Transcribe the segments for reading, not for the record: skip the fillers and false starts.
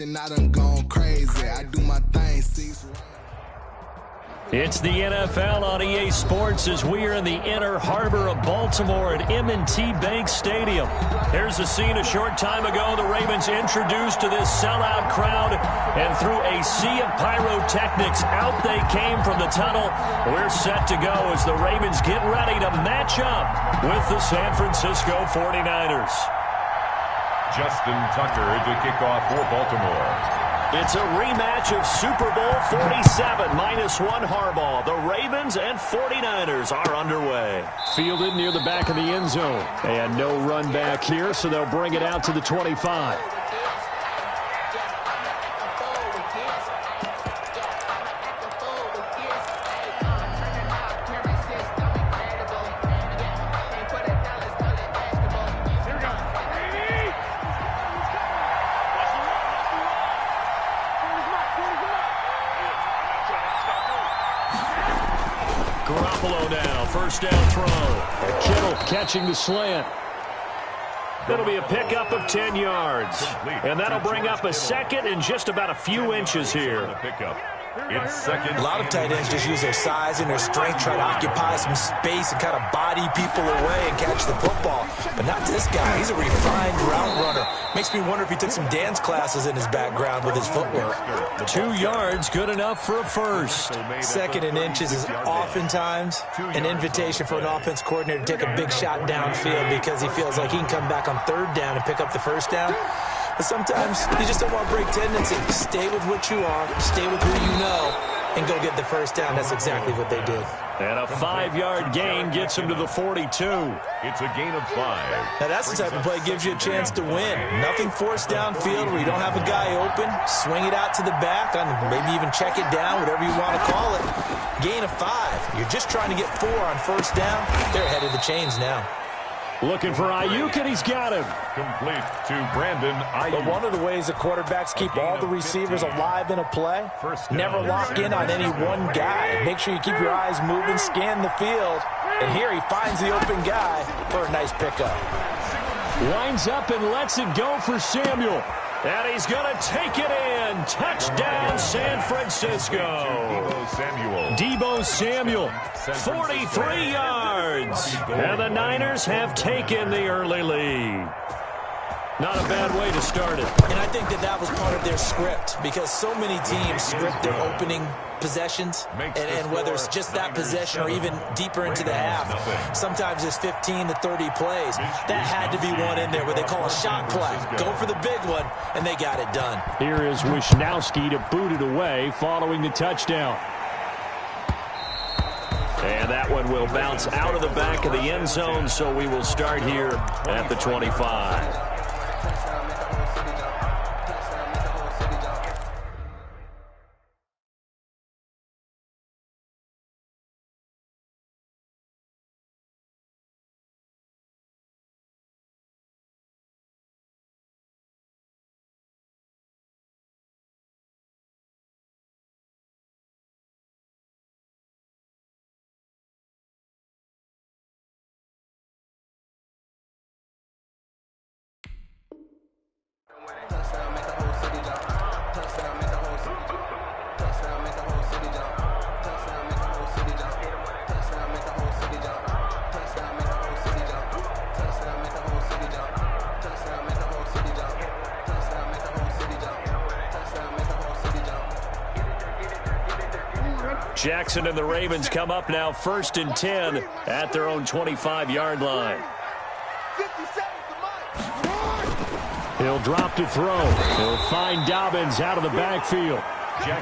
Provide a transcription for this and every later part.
And I done gone crazy. I do my thing, see. It's the NFL on EA Sports as we are in the inner harbor of Baltimore at M&T Bank Stadium. Here's the scene a short time ago. The Ravens introduced to this sellout crowd, and through a sea of pyrotechnics, out they came from the tunnel. We're set to go as the Ravens get ready to match up with the San Francisco 49ers. Justin Tucker to kick off for Baltimore. It's a rematch of Super Bowl 47, -1 Harbaugh. The Ravens and 49ers are underway. Fielded near the back of the end zone. And no run back here, so they'll bring it out to the 25. First down throw. And Kittle catching the slant. It'll be a pickup of 10 yards. And that'll bring up a second and just about a few inches here. A lot of tight ends just use their size and their strength, try to occupy some space and kind of body people away and catch the football. But not this guy. He's a refined route runner. Makes me wonder if he took some dance classes in his background with his footwork. 2 yards, good enough for a first. Second and inches is oftentimes an invitation for an offense coordinator to take a big shot downfield because he feels like he can come back on third down and pick up the first down. But sometimes you just don't want to break tendency. Stay with what you are, stay with who you know, and go get the first down. That's exactly what they did. And a 5-yard gain gets him to the 42. It's a gain of 5. Now that's the type of play that gives you a chance to win. Nothing forced downfield where you don't have a guy open. Swing it out to the back, and maybe even check it down, whatever you want to call it. Gain of 5. You're just trying to get 4 on first down. They're ahead of the chains now. Looking for Ayuk, and he's got him. Complete to Brandon Ayuk. But one of the ways the quarterbacks keep all the receivers alive in a play, never lock in on any one guy. Make sure you keep your eyes moving, scan the field. And here he finds the open guy for a nice pickup. Winds up and lets it go for Samuel. And he's going to take it in. Touchdown, San Francisco. Deebo Samuel, 43 yards. And the Niners have taken the early lead. Not a bad way to start it. And I think that was part of their script because so many teams script their opening possessions, and whether it's just that possession or even deeper into the half, sometimes it's 15 to 30 plays. That had to be one in there where they call a shot play. Go for the big one, and they got it done. Here is Wisnowski to boot it away following the touchdown. And that one will bounce out of the back of the end zone, so we will start here at the 25. Jackson and the Ravens come up now 1st and 10 at their own 25-yard line. He'll drop to throw. He'll find Dobbins out of the backfield.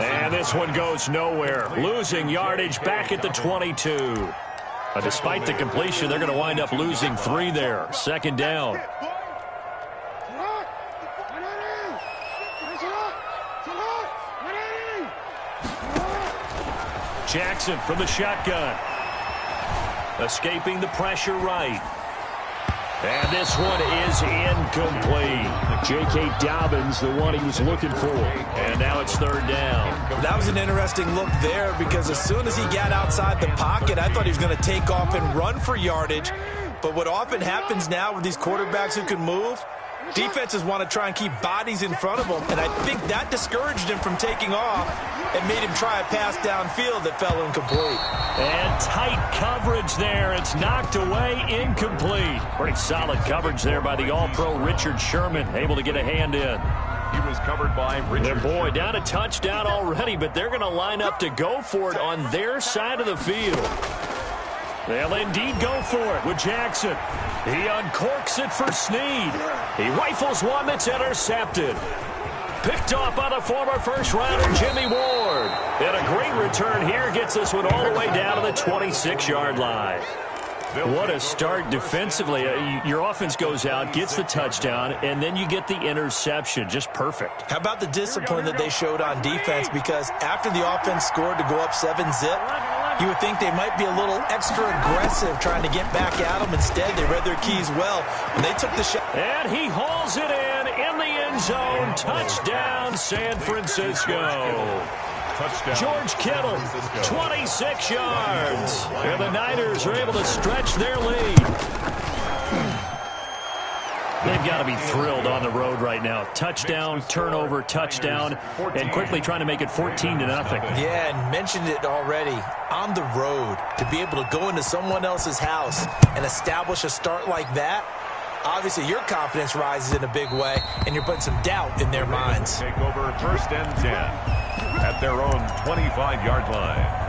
And this one goes nowhere. Losing yardage back at the 22. Despite the completion, they're going to wind up losing 3 there. 2nd down. Jackson from the shotgun. Escaping the pressure right. And this one is incomplete. J.K. Dobbins, the one he was looking for. And now it's 3rd down. That was an interesting look there because as soon as he got outside the pocket, I thought he was going to take off and run for yardage. But what often happens now with these quarterbacks who can move, Defenses want to try and keep bodies in front of him, and I think that discouraged him from taking off and made him try a pass downfield that fell incomplete. And tight coverage there. It's knocked away, incomplete. Pretty solid coverage there by the All-Pro Richard Sherman, able to get a hand in. He was covered by Richard Boy, Sherman. down a touchdown already, but they're going to line up to go for it on their side of the field. They'll indeed go for it with Jackson. He uncorks it for Snead. He rifles one that's intercepted. Picked off by the former first-rounder Jimmy Ward. And a great return here gets this one all the way down to the 26-yard line. What a start defensively. Your offense goes out, gets the touchdown, and then you get the interception. Just perfect. How about the discipline that they showed on defense? Because after the offense scored to go up 7-zip, you would think they might be a little extra aggressive trying to get back at them. Instead, they read their keys well when they took the shot. And he hauls it in the end zone. Touchdown, San Francisco. Touchdown. George Kittle, 26 yards. And the Niners are able to stretch their lead. They've got to be thrilled on the road right now. Touchdown, turnover, touchdown, and quickly trying to make it 14-0. Yeah, and mentioned it already. On the road, to be able to go into someone else's house and establish a start like that, obviously your confidence rises in a big way, and you're putting some doubt in their minds. Take over 1st and 10 at their own 25-yard line.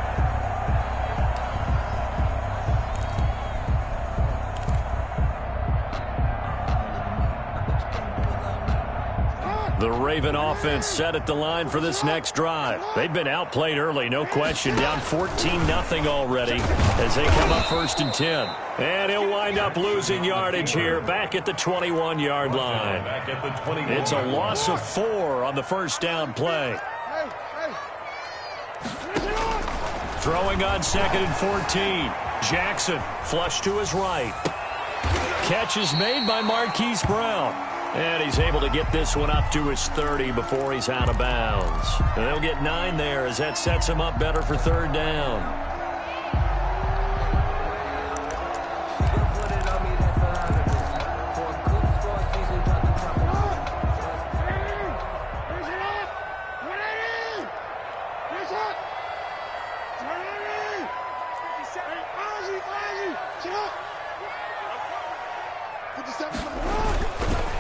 The Raven offense set at the line for this next drive. They've been outplayed early, no question. Down 14-0 already as they come up 1st and 10. And he'll wind up losing yardage here back at the 21-yard line. It's a loss of 4 on the first down play. Throwing on 2nd and 14. Jackson flush to his right. Catch is made by Marquise Brown. And he's able to get this one up to his 30 before he's out of bounds. And they'll get 9 there as that sets him up better for 3rd down.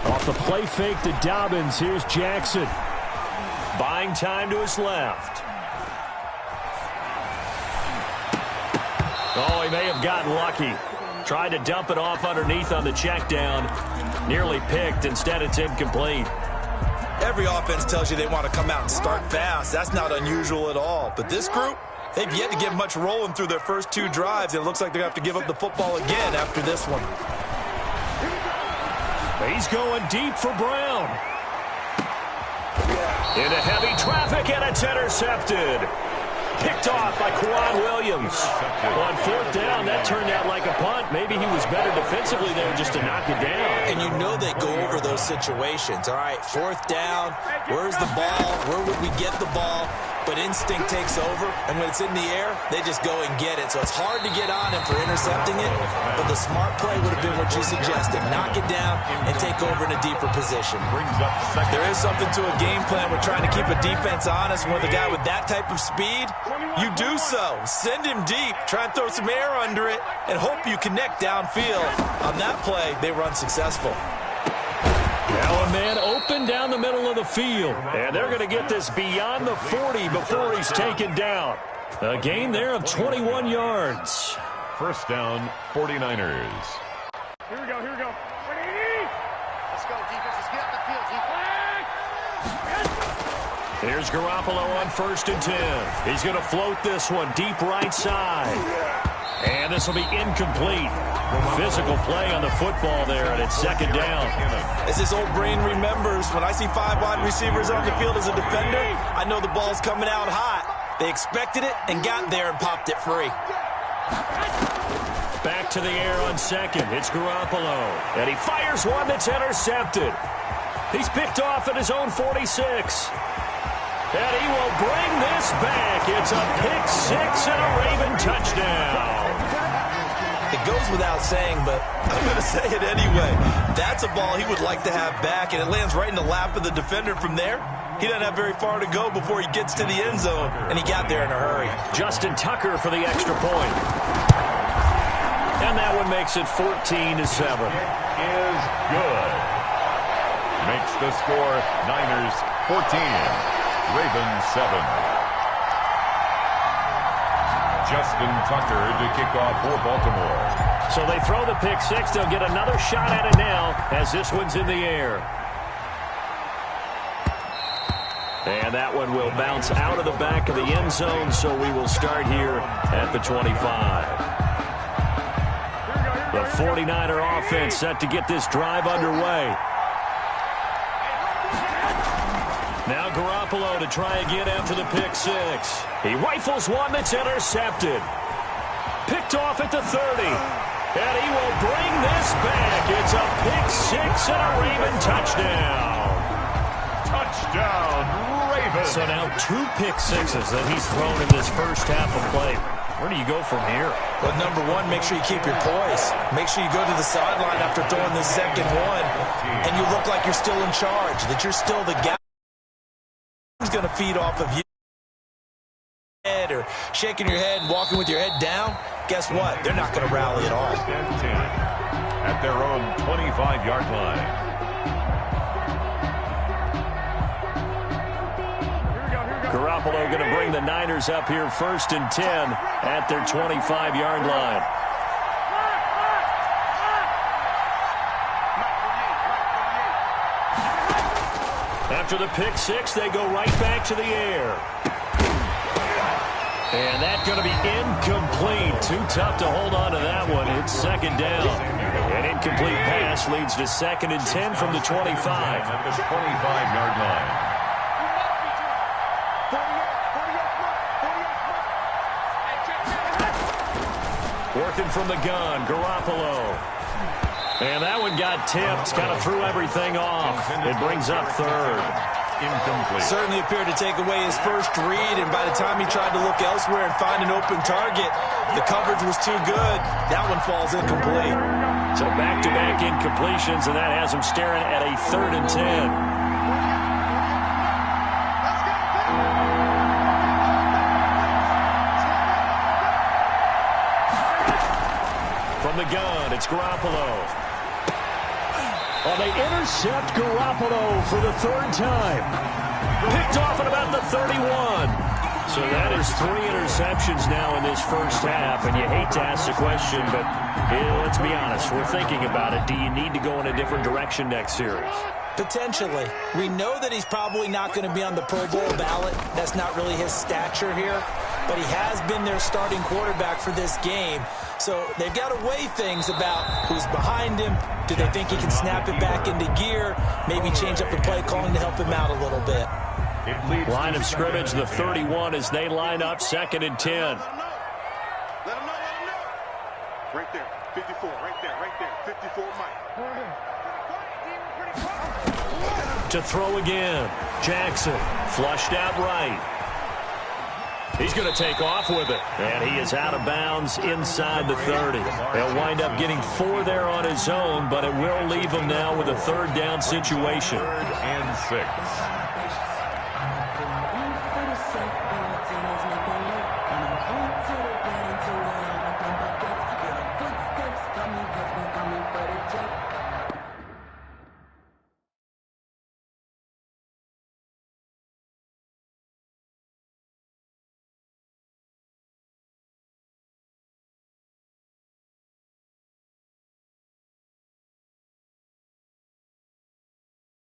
Off the play fake to Dobbins. Here's Jackson. Buying time to his left. Oh, he may have gotten lucky. Tried to dump it off underneath on the check down. Nearly picked. Instead, it's incomplete. Every offense tells you they want to come out and start fast. That's not unusual at all. But this group, they've yet to get much rolling through their first 2 drives. It looks like they're going to have to give up the football again after this one. He's going deep for Brown. Into heavy traffic, and it's intercepted. Picked off by Quan Williams. On 4th down, that turned out like a punt. Maybe he was better defensively there just to knock it down. And you know they go over those situations. All right, 4th down, where's the ball? Where would we get the ball? But instinct takes over, and when it's in the air, they just go and get it. So it's hard to get on him for intercepting it, but the smart play would have been what you suggested. Knock it down and take over in a deeper position. There is something to a game plan. We're trying to keep a defense honest. With a guy with that type of speed, you do so. Send him deep, try and throw some air under it, and hope you connect downfield. On that play, they run successful. Now a man open down the middle of the field. And they're going to get this beyond the 40 before he's taken down. A gain there of 21 yards. 1st down, 49ers. Here we go. Let's go, defense. Let's get up the field. Here's Garoppolo on 1st and 10. He's going to float this one deep right side. And this will be incomplete. Physical play on the football there, and it's 2nd down. As his old brain remembers, when I see 5 wide receivers on the field as a defender, I know the ball's coming out hot. They expected it and got there and popped it free. Back to the air on 2nd. It's Garoppolo. And he fires one that's intercepted. He's picked off at his own 46. And he will bring this back. It's a pick 6 and a Raven touchdown. It goes without saying, but I'm going to say it anyway. That's a ball he would like to have back, and it lands right in the lap of the defender from there. He doesn't have very far to go before he gets to the end zone, and he got there in a hurry. Justin Tucker for the extra point. And that one makes it 14-7. Is good. Makes the score Niners 14, Ravens 7. Justin Tucker to kick off for Baltimore. So they throw the pick six. They'll get another shot at it now as this one's in the air. And that one will bounce out of the back of the end zone, so we will start here at the 25. The 49er offense set to get this drive underway. Now Garoppolo to try again after the pick six. He rifles one that's intercepted. Picked off at the 30. And he will bring this back. It's a pick six and a Raven touchdown. Touchdown, Ravens. So now 2 pick sixes that he's thrown in this first half of play. Where do you go from here? Well, number one, make sure you keep your poise. Make sure you go to the sideline after throwing this second one, and you look like you're still in charge, that you're still the guy who's going to feed off of you. Or shaking your head and walking with your head down, guess what? They're not going to rally at all. At their own 25-yard line. Garoppolo going to bring the Niners up here 1st and 10 at their 25-yard line. After the pick six, they go right back to the air. And that's going to be incomplete. Too tough to hold on to that one. It's second down. An incomplete pass leads to 2nd and 10 from the 25. At the 25-yard line. Working from the gun, Garoppolo. And that one got tipped, kind of threw everything off. It brings up 3rd. Incomplete. Certainly appeared to take away his first read, and by the time he tried to look elsewhere and find an open target, the coverage was too good. That one falls incomplete. So back-to-back incompletions, and that has him staring at a 3rd and 10. From the gun, it's Garoppolo. Well, they intercept Garoppolo for the 3rd time. Picked off at about the 31. So that is 3 interceptions now in this first half, and you hate to ask the question, but let's be honest, we're thinking about it. Do you need to go in a different direction next series? Potentially. We know that he's probably not going to be on the Pro Bowl ballot. That's not really his stature here, but he has been their starting quarterback for this game. So they've got to weigh things about who's behind him. Do they think he can snap it back into gear? Maybe change up the play calling to help him out a little bit. Line of scrimmage, the 31 as they line up 2nd and 10. Let him know. Right there, 54, right there, 54, Mike. To throw again. Jackson flushed out right. He's going to take off with it. And he is out of bounds inside the 30. He'll wind up getting 4 there on his own, but it will leave him now with a 3rd down situation. 3rd and 6.